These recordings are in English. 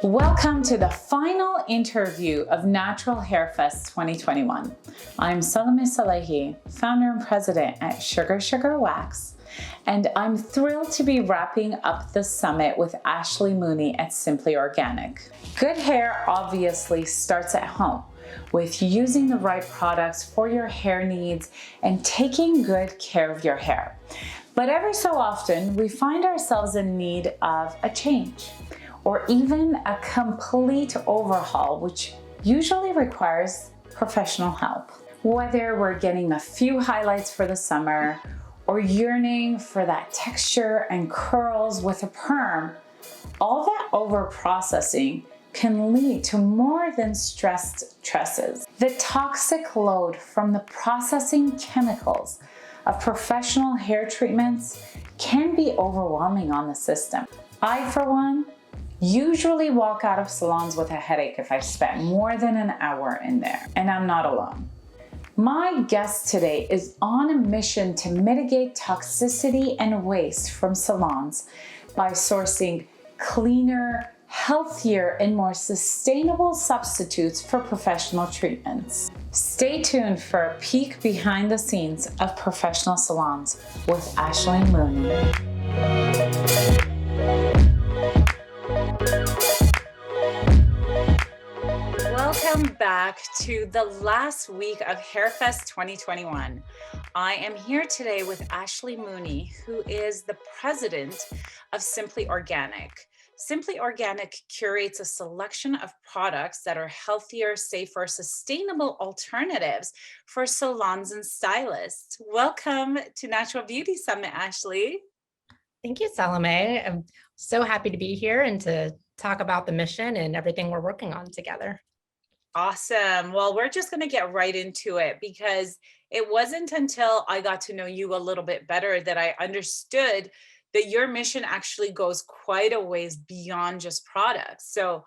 Welcome to the final interview of Natural Hair Fest 2021. I'm Salome Salehi, founder and president at Sugar Wax, and I'm thrilled to be wrapping up the summit with Ashley Mooney at Simply Organic. Good hair obviously starts at home with using the right products for your hair needs and taking good care of your hair. But every so often, we find ourselves in need of a change, or even a complete overhaul, which usually requires professional help. Whether we're getting a few highlights for the summer or yearning for that texture and curls with a perm, all that over-processing can lead to more than stressed tresses. The toxic load from the processing chemicals of professional hair treatments can be overwhelming on the system. I, for one, usually walk out of salons with a headache if I've spent more than an hour in there, and I'm not alone. My guest today is on a mission to mitigate toxicity and waste from salons by sourcing cleaner, healthier, and more sustainable substitutes for professional treatments. Stay tuned for a peek behind the scenes of professional salons with Ashley Mooney. Welcome back to the last week of HairFest 2021. I am here today with Ashley Mooney, who is the president of Simply Organic. Simply Organic curates a selection of products that are healthier, safer, sustainable alternatives for salons and stylists. Welcome to Natural Beauty Summit, Ashley. Thank you, Salome. I'm so happy to be here and to talk about the mission and everything we're working on together. Awesome. Well, we're just going to get right into it because it wasn't until I got to know you a little bit better that I understood that your mission actually goes quite a ways beyond just products. So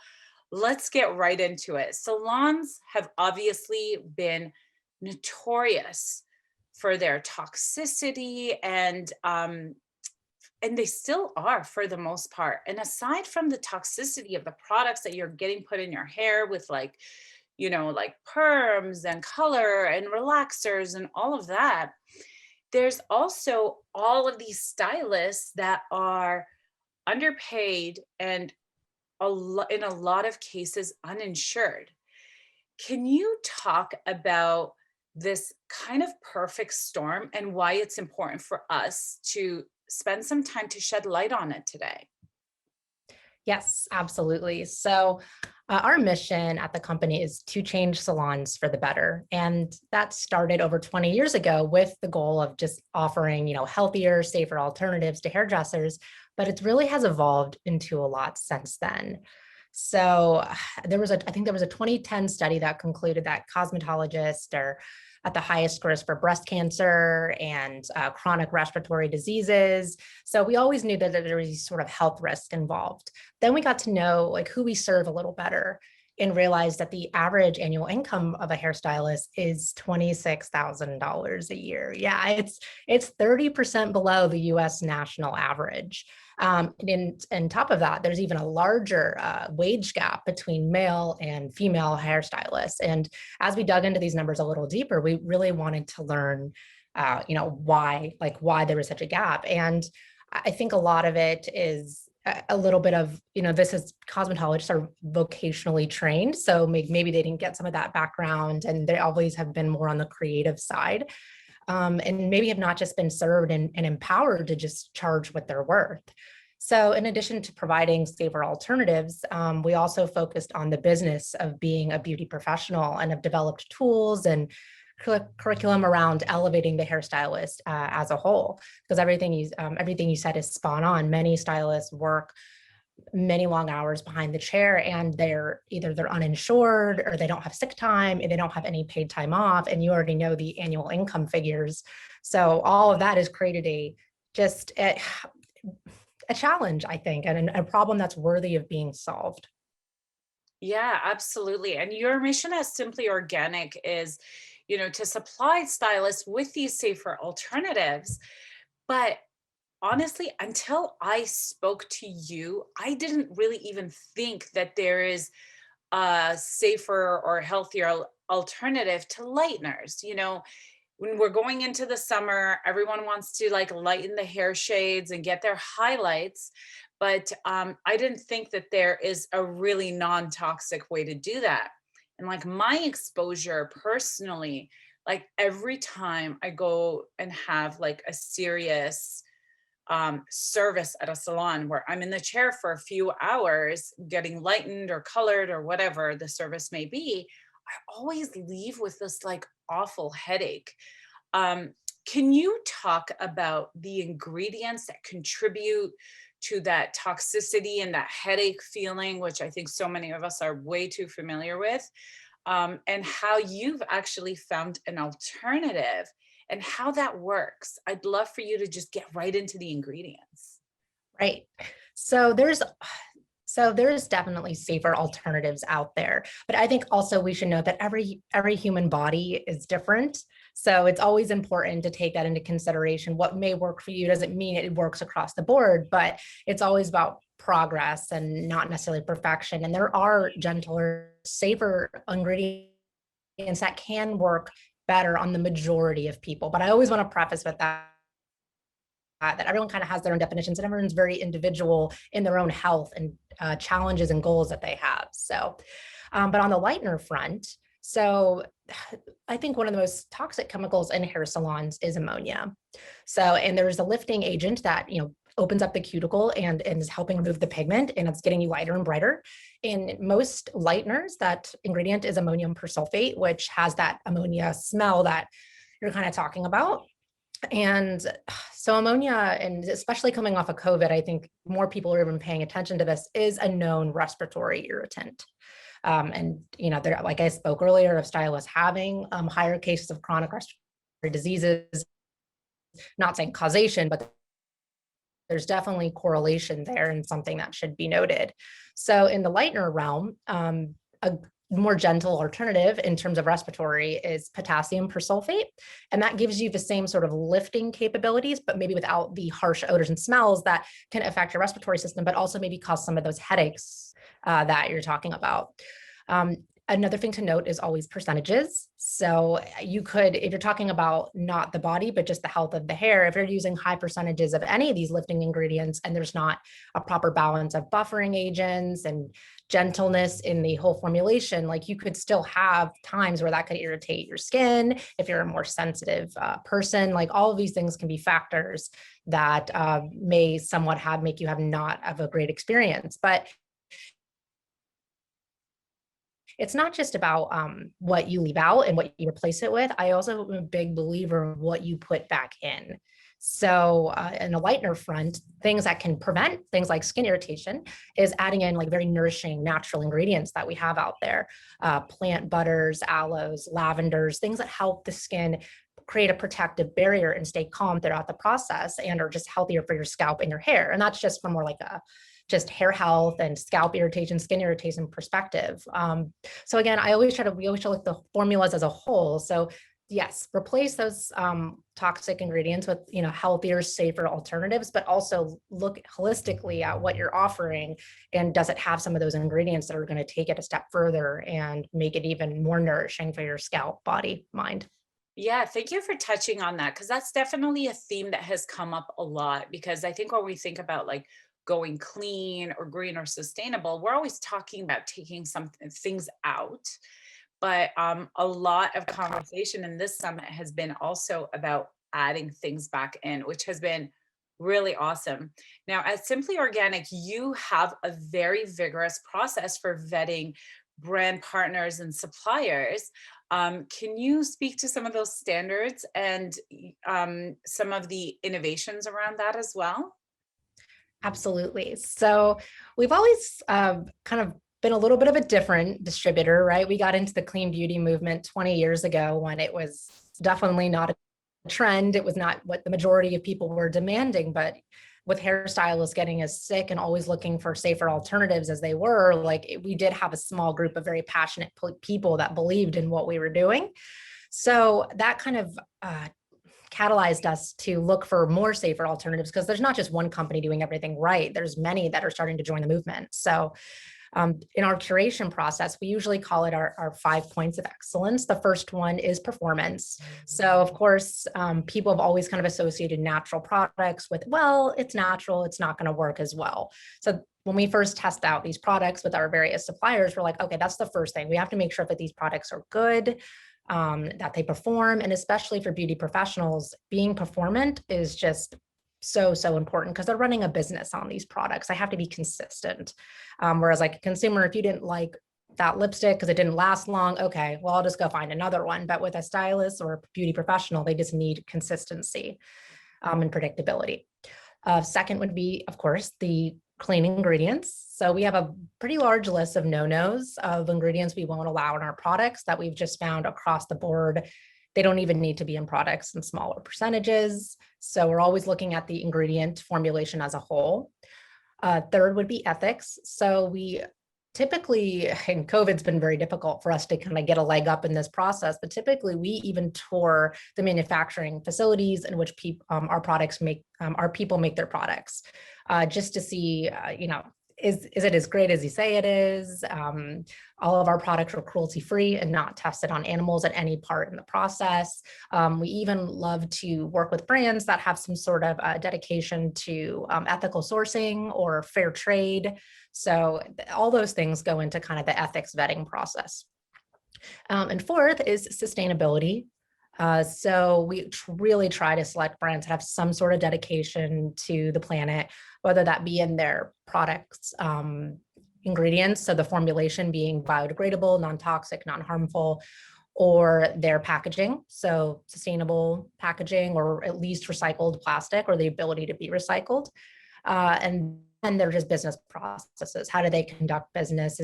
let's get right into it. Salons have obviously been notorious for their toxicity and they still are for the most part. And aside from the toxicity of the products that you're getting put in your hair with like perms and color and relaxers and all of that, there's also all of these stylists that are underpaid and in a lot of cases uninsured. Can you talk about this kind of perfect storm and why it's important for us to spend some time to shed light on it today? Yes, absolutely. So our mission at the company is to change salons for the better. And that started over 20 years ago with the goal of just offering, healthier, safer alternatives to hairdressers, but it really has evolved into a lot since then. So I think there was a 2010 study that concluded that cosmetologists are at the highest risk for breast cancer and chronic respiratory diseases. So we always knew that there was these sort of health risks involved. Then we got to know who we serve a little better and realized that the average annual income of a hairstylist is $26,000 a year. Yeah, it's 30% below the US national average. And on top of that, there's even a larger wage gap between male and female hairstylists. And as we dug into these numbers a little deeper, we really wanted to learn, why there was such a gap. And I think a lot of it is a little bit of, this is cosmetologists are vocationally trained. So maybe they didn't get some of that background and they always have been more on the creative side. And maybe have not just been served and empowered to just charge what they're worth. So in addition to providing safer alternatives, we also focused on the business of being a beauty professional and have developed tools and curriculum around elevating the hairstylist as a whole, because everything you said is spot on. Many stylists work many long hours behind the chair and they're uninsured or they don't have sick time and they don't have any paid time off. And you already know the annual income figures. So all of that has created a challenge, I think, and a problem that's worthy of being solved. Yeah, absolutely. And your mission as Simply Organic is, to supply stylists with these safer alternatives. But honestly, until I spoke to you, I didn't really even think that there is a safer or healthier alternative to lighteners. When we're going into the summer, everyone wants to like lighten the hair shades and get their highlights. But I didn't think that there is a really non toxic way to do that. And like my exposure personally, like every time I go and have like a serious service at a salon where I'm in the chair for a few hours getting lightened or colored or whatever the service may be, I always leave with this like awful headache. Um, can you talk about the ingredients that contribute to that toxicity and that headache feeling, which I think so many of us are way too familiar with, and how you've actually found an alternative and how that works? I'd love for you to just get right into the ingredients. Right. So there's so there's definitely safer alternatives out there, but I think also we should know that every human body is different. So it's always important to take that into consideration. What may work for you doesn't mean it works across the board, but it's always about progress and not necessarily perfection. And there are gentler, safer ingredients that can work better on the majority of people. But I always want to preface with that everyone kind of has their own definitions and everyone's very individual in their own health and challenges and goals that they have. So, but on the lightener front, so I think one of the most toxic chemicals in hair salons is ammonia. So, and there's a lifting agent that, opens up the cuticle and is helping remove the pigment, and it's getting you lighter and brighter. In most lighteners, that ingredient is ammonium persulfate, which has that ammonia smell that you're kind of talking about. And so ammonia, and especially coming off of COVID, I think more people are even paying attention to this, is a known respiratory irritant. There, like I spoke earlier, of stylists having higher cases of chronic respiratory diseases, not saying causation, but there's definitely correlation there and something that should be noted. So in the lightener realm, a more gentle alternative in terms of respiratory is potassium persulfate. And that gives you the same sort of lifting capabilities, but maybe without the harsh odors and smells that can affect your respiratory system, but also maybe cause some of those headaches that you're talking about. Another thing to note is always percentages. So you could, if you're talking about not the body, but just the health of the hair, if you're using high percentages of any of these lifting ingredients and there's not a proper balance of buffering agents and gentleness in the whole formulation, like you could still have times where that could irritate your skin. If you're a more sensitive person, like all of these things can be factors that may somewhat make you have not have a great experience. But it's not just about what you leave out and what you replace it with. I also am a big believer in what you put back in. So in the lightener front, things that can prevent things like skin irritation is adding in like very nourishing natural ingredients that we have out there. Plant butters, aloes, lavenders, things that help the skin create a protective barrier and stay calm throughout the process and are just healthier for your scalp and your hair. And that's just from more like a just hair health and scalp irritation, skin irritation perspective. So again, we always try to look at the formulas as a whole. So yes, replace those toxic ingredients with healthier, safer alternatives, but also look holistically at what you're offering, and does it have some of those ingredients that are going to take it a step further and make it even more nourishing for your scalp, body, mind. Yeah, thank you for touching on that because that's definitely a theme that has come up a lot. Because I think when we think about like going clean or green or sustainable, we're always talking about taking some things out. But a lot of conversation in this summit has been also about adding things back in, which has been really awesome. Now, at Simply Organic, you have a very vigorous process for vetting brand partners and suppliers. Can you speak to some of those standards and some of the innovations around that as well? Absolutely. So we've always kind of been a little bit of a different distributor, right? We got into the clean beauty movement 20 years ago when it was definitely not a trend. It was not what the majority of people were demanding, but with hairstylists getting as sick and always looking for safer alternatives as they were, we did have a small group of very passionate people that believed in what we were doing. So that kind of catalyzed us to look for more safer alternatives, because there's not just one company doing everything right. There's many that are starting to join the movement. So in our curation process, we usually call it our 5 points of excellence. The first one is performance. So of course, people have always kind of associated natural products with, well, it's natural, it's not going to work as well. So when we first test out these products with our various suppliers, we're like, okay, that's the first thing. We have to make sure that these products are good, that they perform. And especially for beauty professionals, being performant is just so important, because they're running a business on these products. I have to be consistent. Whereas like a consumer, if you didn't like that lipstick because it didn't last long, okay, well, I'll just go find another one. But with a stylist or a beauty professional, they just need consistency and predictability. Second would be, of course, the clean ingredients. So we have a pretty large list of no-nos of ingredients we won't allow in our products that we've just found across the board. They don't even need to be in products in smaller percentages. So we're always looking at the ingredient formulation as a whole. Third would be ethics. So we typically, and COVID's been very difficult for us to kind of get a leg up in this process, but typically we even tour the manufacturing facilities in which our people make their products, just to see, is it as great as you say it is? All of our products are cruelty-free and not tested on animals at any part in the process. We even love to work with brands that have some sort of dedication to ethical sourcing or fair trade. So all those things go into kind of the ethics vetting process. And fourth is sustainability. So we really try to select brands that have some sort of dedication to the planet, whether that be in their products, ingredients, so the formulation being biodegradable, non-toxic, non-harmful, or their packaging, so sustainable packaging or at least recycled plastic or the ability to be recycled. And they're just business processes. How do they conduct business?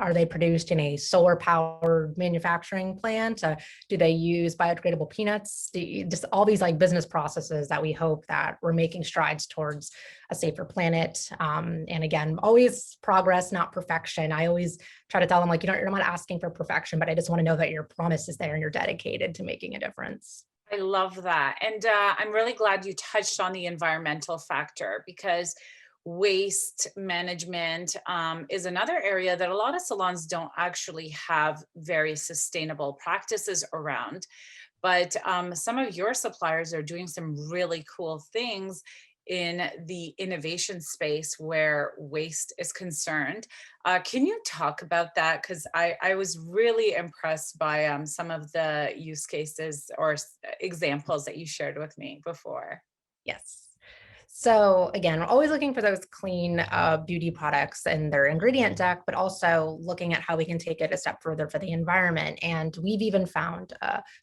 Are they produced in a solar powered manufacturing plant? Do they use biodegradable peanuts? Just all these like business processes that we hope that we're making strides towards a safer planet. And again, always progress, not perfection. I always try to tell them, like, you're not asking for perfection, but I just want to know that your promise is there and you're dedicated to making a difference. I love that. And I'm really glad you touched on the environmental factor, because waste management is another area that a lot of salons don't actually have very sustainable practices around. But some of your suppliers are doing some really cool things in the innovation space where waste is concerned. Can you talk about that? Because I was really impressed by some of the use cases or examples that you shared with me before. Yes. So again, we're always looking for those clean beauty products and their ingredient deck, but also looking at how we can take it a step further for the environment. And we've even found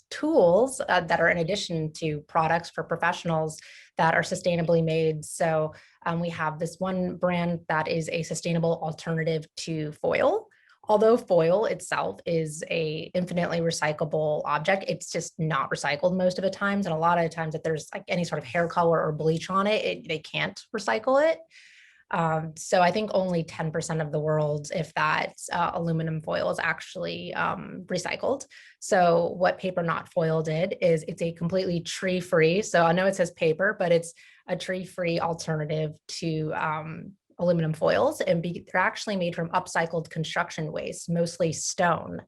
tools that are in addition to products for professionals that are sustainably made. So we have this one brand that is a sustainable alternative to foil. Although foil itself is a infinitely recyclable object, it's just not recycled most of the times. And a lot of the times if there's like any sort of hair color or bleach on it, they can't recycle it. So I think only 10% of the world's, if that, aluminum foil is actually recycled. So what Paper Not Foil did is it's a completely tree-free. So I know it says paper, but it's a tree-free alternative to aluminum foils, and they're actually made from upcycled construction waste, mostly stone.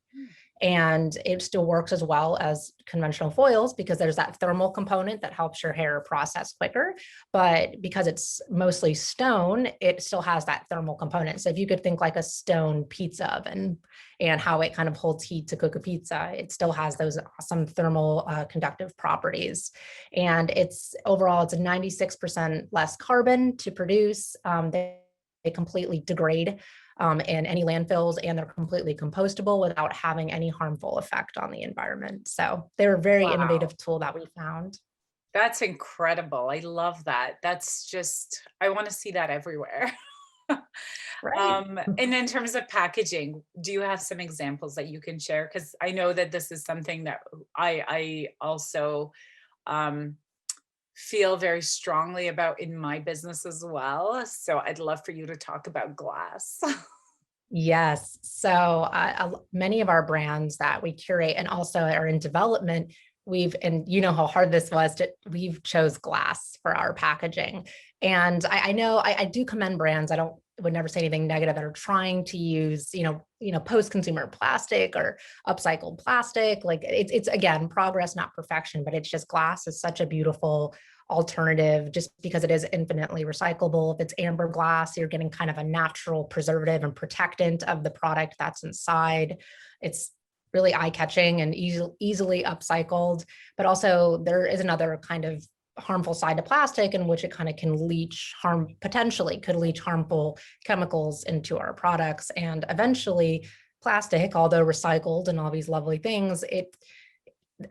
And it still works as well as conventional foils because there's that thermal component that helps your hair process quicker. But because it's mostly stone, it still has that thermal component. So if you could think like a stone pizza oven and how it kind of holds heat to cook a pizza, it still has those awesome thermal conductive properties. And it's overall, it's a 96% less carbon to produce. They completely degrade in any landfills, and they're completely compostable without having any harmful effect on the environment. So they're a very innovative tool that we found. That's incredible. I love that. That's just, I want to see that everywhere. Right. And in terms of packaging, do you have some examples that you can share? Because I know that this is something that I also feel very strongly about in my business as well. So I'd love for you to talk about glass. Yes. So many of our brands that we curate and also are in development and you know how hard this was we've chose glass for our packaging. And I know I do commend brands. Would never say anything negative that are trying to use, post-consumer plastic or upcycled plastic. Like it's again, progress, not perfection, but it's just glass is such a beautiful alternative just because it is infinitely recyclable. If it's amber glass, you're getting kind of a natural preservative and protectant of the product that's inside. It's really eye-catching and easily upcycled, but also there is another kind of harmful side to plastic in which it kind of can potentially could leach harmful chemicals into our products. And eventually plastic, although recycled and all these lovely things,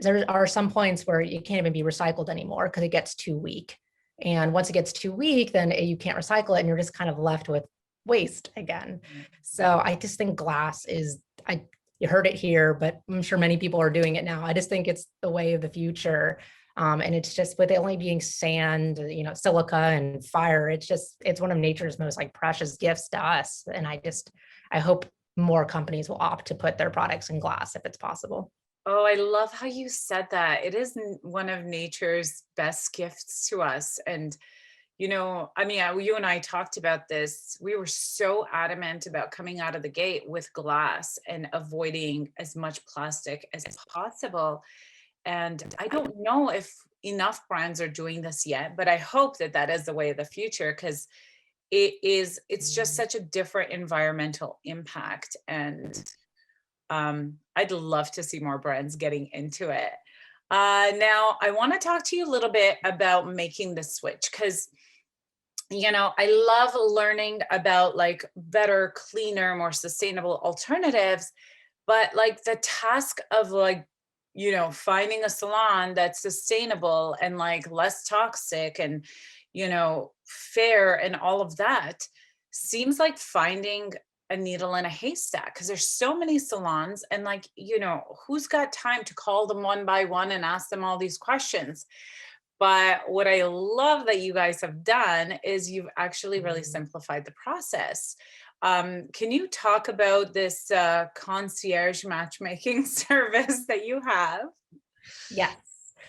there are some points where it can't even be recycled anymore because it gets too weak. And once it gets too weak, then you can't recycle it and you're just kind of left with waste again. So I just think glass you heard it here, but I'm sure many people are doing it now. I just think it's the way of the future. And it's just with it only being sand, silica and fire, it's one of nature's most like precious gifts to us. And I hope more companies will opt to put their products in glass if it's possible. Oh, I love how you said that. It is one of nature's best gifts to us. And, you and I talked about this. We were so adamant about coming out of the gate with glass and avoiding as much plastic as possible. And I don't know if enough brands are doing this yet, but I hope that is the way of the future, because it's just such a different environmental impact. And I'd love to see more brands getting into it. Now, I want to talk to you a little bit about making the switch, because I love learning about like better, cleaner, more sustainable alternatives. But like the task of like, finding a salon that's sustainable and like less toxic and, fair and all of that seems like finding a needle in a haystack, because there's so many salons and like, who's got time to call them one by one and ask them all these questions? But what I love that you guys have done is you've actually really simplified the process. Can you talk about this concierge matchmaking service that you have? Yes.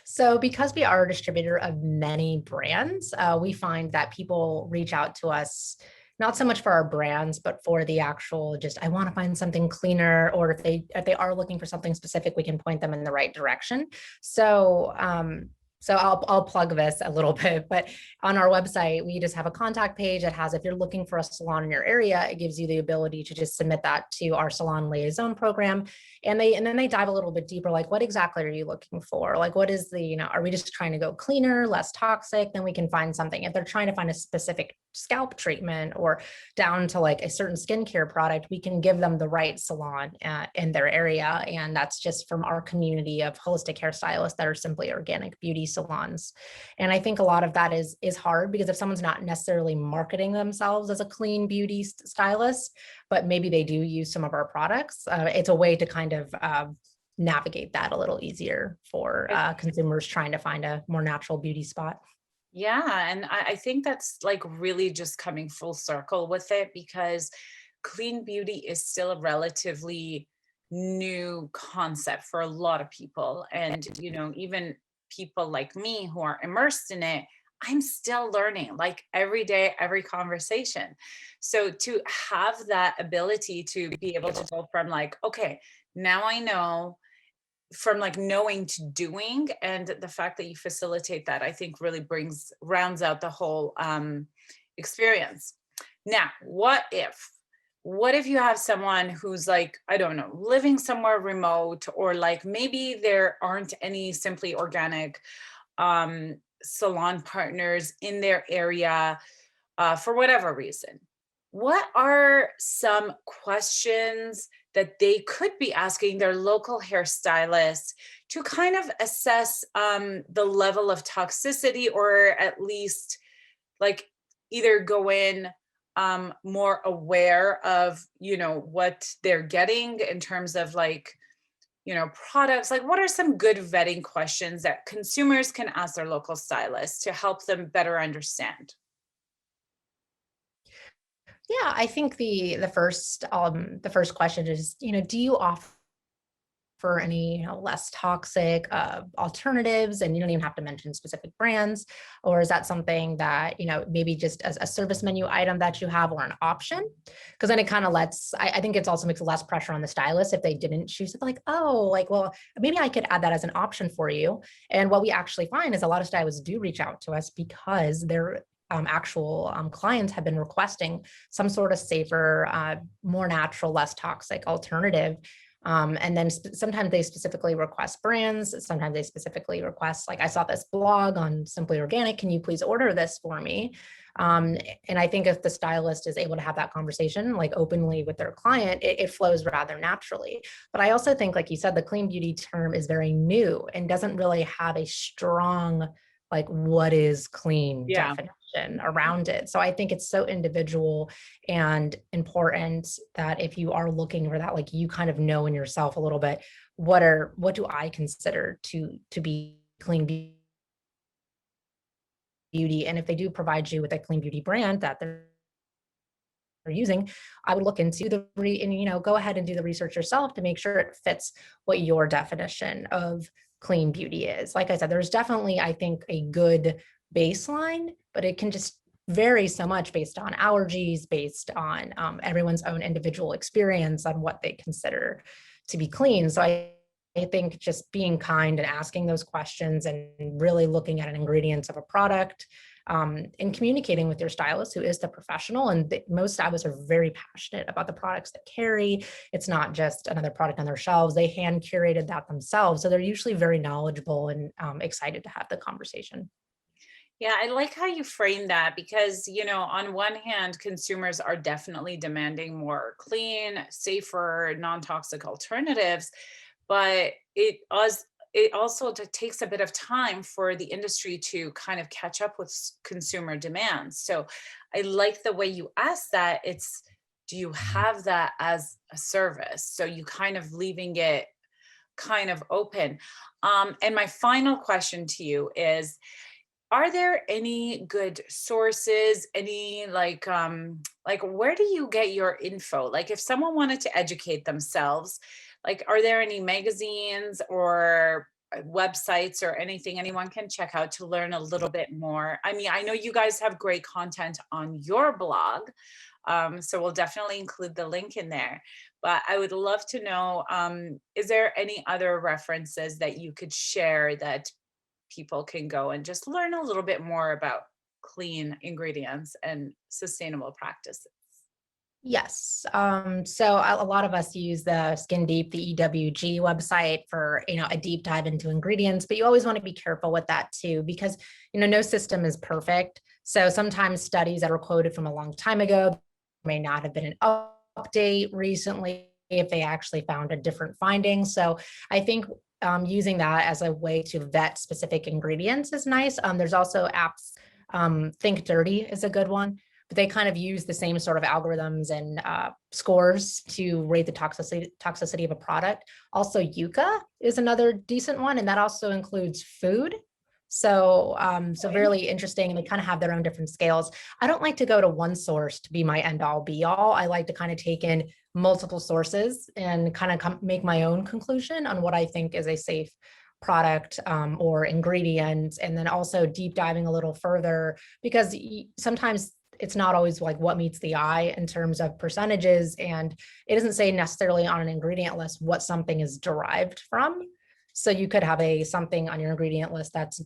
So because we are a distributor of many brands, we find that people reach out to us not so much for our brands, but for the actual I want to find something cleaner, or if they are looking for something specific, we can point them in the right direction. So I'll plug this a little bit, but on our website, we just have a contact page that has, if you're looking for a salon in your area, it gives you the ability to just submit that to our Salon Liaison program. And then they dive a little bit deeper, like what exactly are you looking for? Like what is are we just trying to go cleaner, less toxic? Then we can find something. If they're trying to find a specific scalp treatment or down to like a certain skincare product, we can give them the right salon in their area. And that's just from our community of holistic hairstylists that are simply organic beauty salons. And I think a lot of that is hard, because if someone's not necessarily marketing themselves as a clean beauty stylist, but maybe they do use some of our products, it's a way to kind of navigate that a little easier for consumers trying to find a more natural beauty spot. Yeah, and I think that's like really just coming full circle with it, because clean beauty is still a relatively new concept for a lot of people. And, even people like me who are immersed in it, I'm still learning like every day, every conversation. So to have that ability to be able to go from like, okay, now I know, from like knowing to doing, and the fact that you facilitate that, I think really rounds out the whole experience. Now, what if you have someone who's like, I don't know, living somewhere remote, or like maybe there aren't any simply organic salon partners in their area for whatever reason? What are some questions that they could be asking their local hairstylist to kind of assess the level of toxicity, or at least like either go in more aware of, what they're getting in terms of like, products? Like, what are some good vetting questions that consumers can ask their local stylist to help them better understand? Yeah, I think the first question is, do you offer for any, less toxic alternatives, and you don't even have to mention specific brands? Or is that something that, maybe just as a service menu item that you have or an option? Because then it kind of I think it also makes less pressure on the stylist if they didn't choose it, like, oh, like, well, maybe I could add that as an option for you. And what we actually find is a lot of stylists do reach out to us because their actual clients have been requesting some sort of safer, more natural, less toxic alternative. And then sometimes they specifically request brands. Sometimes they specifically request, like, I saw this blog on Simply Organic. Can you please order this for me? And I think if the stylist is able to have that conversation, like, openly with their client, it flows rather naturally. But I also think, like you said, the clean beauty term is very new and doesn't really have a strong, like, what is clean Yeah. definition around it. So I think it's so individual and important that if you are looking for that, like, you kind of know in yourself a little bit, what do I consider to be clean beauty? And if they do provide you with a clean beauty brand that they're using, I would look into go ahead and do the research yourself to make sure it fits what your definition of clean beauty is. Like I said, there's definitely, I think, a good baseline, but it can just vary so much based on allergies, based on everyone's own individual experience on what they consider to be clean. So I think just being kind and asking those questions and really looking at an ingredients of a product, and communicating with your stylist, who is the professional. And most stylists are very passionate about the products that carry. It's not just another product on their shelves. They hand curated that themselves. So they're usually very knowledgeable and excited to have the conversation. Yeah, I like how you frame that because, on one hand, consumers are definitely demanding more clean, safer, non-toxic alternatives, but it also takes a bit of time for the industry to kind of catch up with consumer demands. So I like the way you ask that. Do you have that as a service? So you kind of leaving it kind of open. And my final question to you is, are there any good sources, any like where do you get your info? Like if someone wanted to educate themselves, like are there any magazines or websites or anything anyone can check out to learn a little bit more? I mean, I know you guys have great content on your blog. So we'll definitely include the link in there. But I would love to know, is there any other references that you could share that people can go and just learn a little bit more about clean ingredients and sustainable practices? Yes. So a lot of us use the Skin Deep, the EWG website for, a deep dive into ingredients, but you always want to be careful with that too, because, no system is perfect. So sometimes studies that were quoted from a long time ago may not have been an update recently if they actually found a different finding. So I think using that as a way to vet specific ingredients is nice. There's also apps. Think Dirty is a good one, but they kind of use the same sort of algorithms and scores to rate the toxicity of a product. Also, Yuka is another decent one, and that also includes food. So really interesting, and they kind of have their own different scales. I don't like to go to one source to be my end all be all. I like to kind of take in multiple sources and kind of make my own conclusion on what I think is a safe product or ingredient, and then also deep diving a little further, because sometimes it's not always like what meets the eye in terms of percentages, and it doesn't say necessarily on an ingredient list what something is derived from. So you could have something on your ingredient list that's,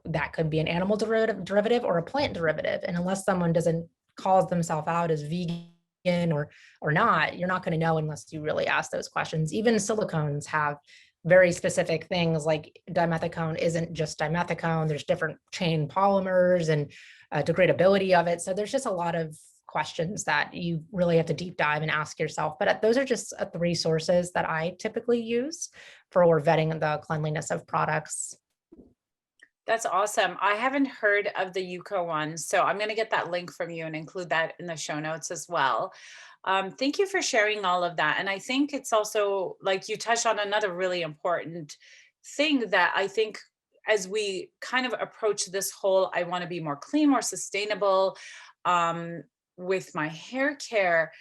that could be an animal derivative or a plant derivative. And unless someone doesn't call themselves out as vegan or not, you're not going to know unless you really ask those questions. Even silicones have very specific things, like dimethicone isn't just dimethicone. There's different chain polymers and degradability of it. So there's just a lot of questions that you really have to deep dive and ask yourself. But those are just three sources that I typically use for vetting the cleanliness of products. That's awesome. I haven't heard of the Yuka one, so I'm going to get that link from you and include that in the show notes as well. Thank you for sharing all of that. And I think it's also like you touched on another really important thing that I think as we kind of approach this whole, I want to be more clean, more sustainable with my hair care,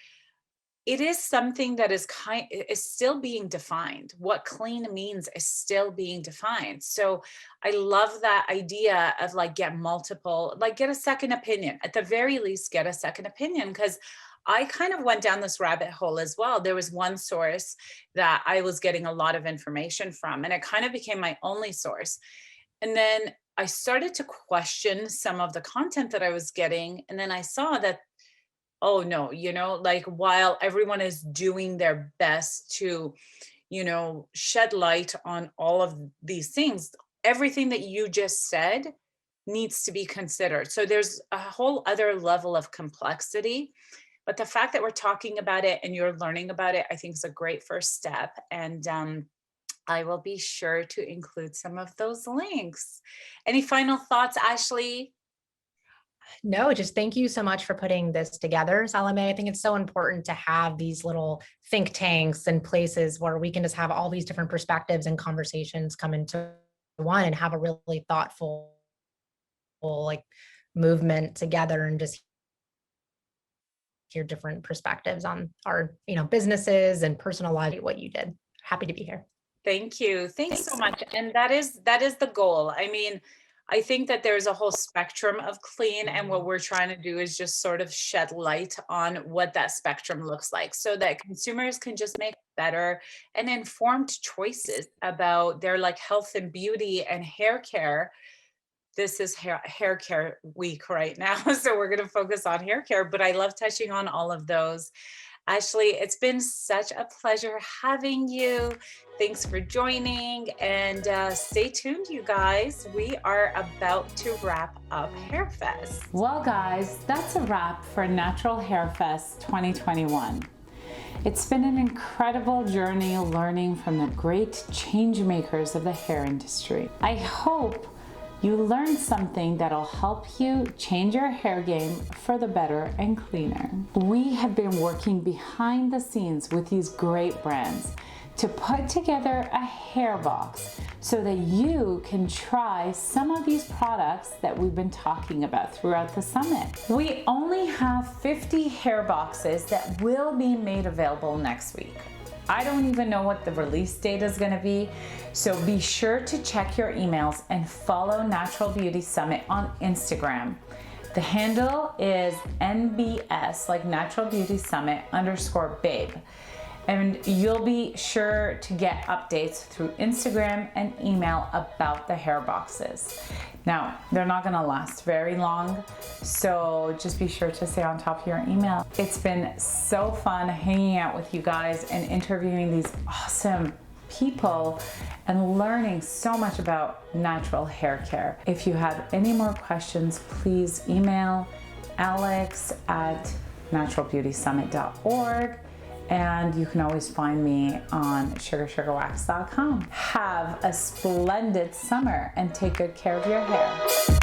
it is something that is still being defined. What clean means is still being defined. So I love that idea of like get a second opinion. At the very least, get a second opinion, because I kind of went down this rabbit hole as well. There was one source that I was getting a lot of information from, and it kind of became my only source. And then I started to question some of the content that I was getting. And then I saw that, oh no, like while everyone is doing their best to, shed light on all of these things, everything that you just said needs to be considered. So there's a whole other level of complexity. But the fact that we're talking about it and you're learning about it, I think is a great first step. And I will be sure to include some of those links. Any final thoughts, Ashley? No, just thank you so much for putting this together, Salome. I think it's so important to have these little think tanks and places where we can just have all these different perspectives and conversations come into one and have a really thoughtful like movement together and just hear different perspectives on our, businesses and personal life, what you did. Happy to be here. Thank you. Thanks so much. And that is the goal. I mean, I think that there's a whole spectrum of clean, and what we're trying to do is just sort of shed light on what that spectrum looks like so that consumers can just make better and informed choices about their like health and beauty and hair care. This is hair care week right now. So we're going to focus on hair care, but I love touching on all of those. Ashley, it's been such a pleasure having you. Thanks for joining, and stay tuned, you guys. We are about to wrap up HairFest. Well, guys, that's a wrap for Natural HairFest 2021. It's been an incredible journey learning from the great change makers of the hair industry. I hope you learned something that'll help you change your hair game for the better and cleaner. We have been working behind the scenes with these great brands to put together a hair box so that you can try some of these products that we've been talking about throughout the summit. We only have 50 hair boxes that will be made available next week. I don't even know what the release date is going to be, so be sure to check your emails and follow Natural Beauty Summit on Instagram. The handle is NBS, like Natural Beauty Summit _babe. And you'll be sure to get updates through Instagram and email about the hair boxes. Now, they're not gonna last very long, so just be sure to stay on top of your email. It's been so fun hanging out with you guys and interviewing these awesome people and learning so much about natural hair care. If you have any more questions, please email alex@naturalbeautysummit.org. And you can always find me on sugarsugarwax.com. Have a splendid summer and take good care of your hair.